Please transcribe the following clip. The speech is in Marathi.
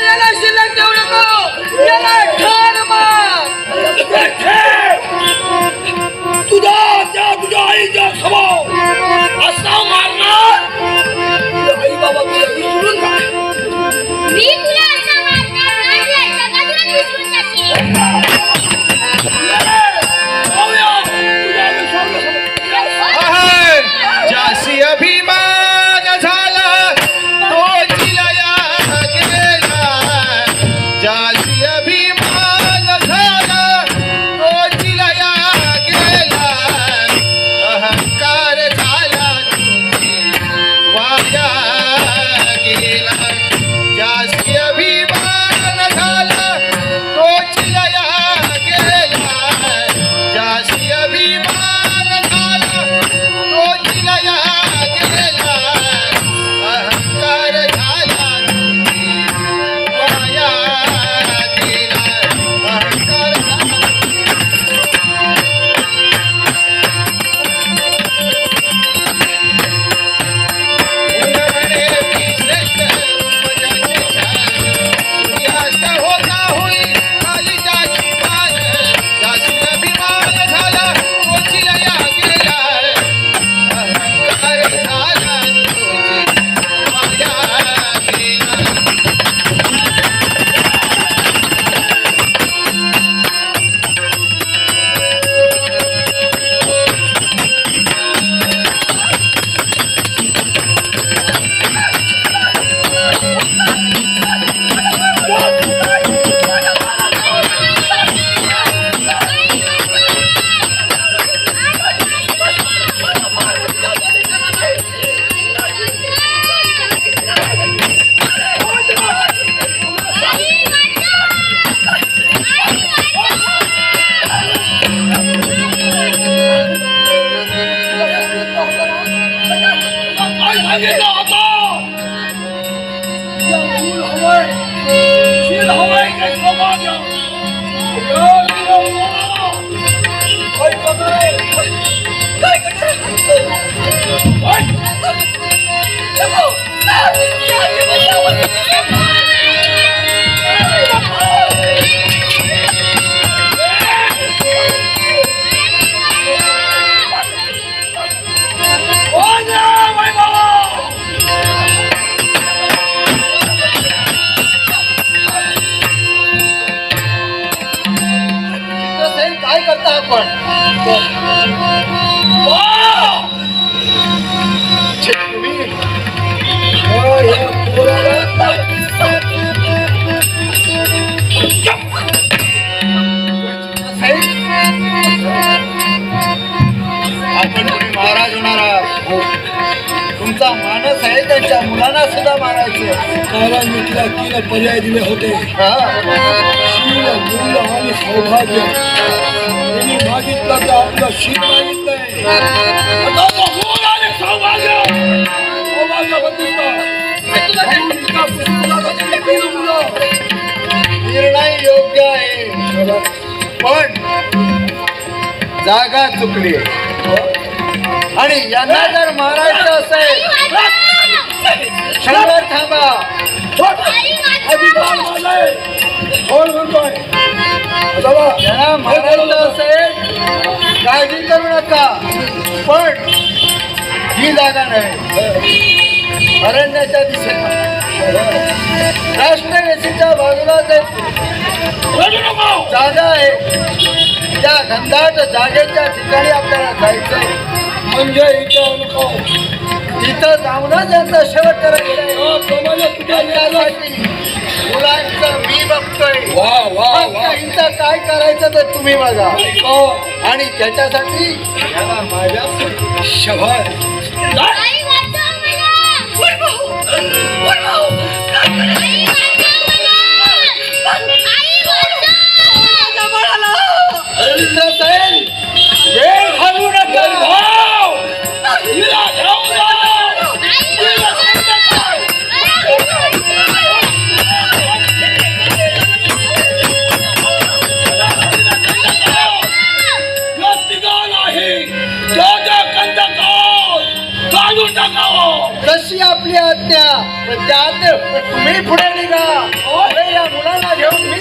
याला शिल्लक देऊ नको, याला ठार मार. तुझ्या आईचा स्वभाव असा मारणार. आई बाबा तुला विसरून जा. मी तुला असा मारणार नाही, याच्या बाजूला विसरून जाशील. जासी अभिमान झाला तो चिलया गेला. जासी अभिमान झाला तो चिलया गेला. अहंकार झाला तुझी वाया गेला. जासी अभिमान झाला तो चिलया गेला. जासी अभिमान झाला तो चिलया गेला. अहंकार झाला तुझी वाया गेला. अहंकार झाला. उन्हाळे विसरत तुझ्याची छान. सूर्यास्त होता होई खाली जाची मान. जासी अभिमान झाला तो चिलया गेला. अहंकार झाला तुझी वाया गेला. काय सांगितलं होतं? या मूल हवंय, शील हवंय काय सौभाग्य? काय करतोय? काय काय करता आपण? आपण कोणी महाराज होणार आहात. तुमचा मानस आहे त्यांच्या मुलांना सुद्धा मारायचं. कारण मी तिला 3 पर्याय दिले होते. शील, मूल्य आणि सौभाग्य. त्यांनी मागितलं तर आपलं शील मागितलंय. आता तो मूल आणि सौभाग्य. सौभाग्य निर्णय योग्य आहे, पण जागा चुकली आणि यांना जर मारायचं असेल क्षणभर थांबा. यांना मारायचं असेल काळजी करू नका, पण ही जागा नाही. अरण्याच्या दिशेला राष्ट्रवेशीच्या बाजूला जागा आहे. त्या घनदाट जागेच्या ठिकाणी आपल्याला जायचंय. म्हणजे इथं नको, तिथं जाऊनच त्यांचा शेवट करायचा आहे. मुलांचं मी बघतोय. हिंसा काय करायचं तर तुम्ही बघा, आणि त्याच्यासाठी माझ्या शभार वेळ घालू नका. काढून टाकावं. जशी आपली आज्ञा पण त्यात तुम्ही पुढे निघा. अरे, या मुलांना घेऊन मी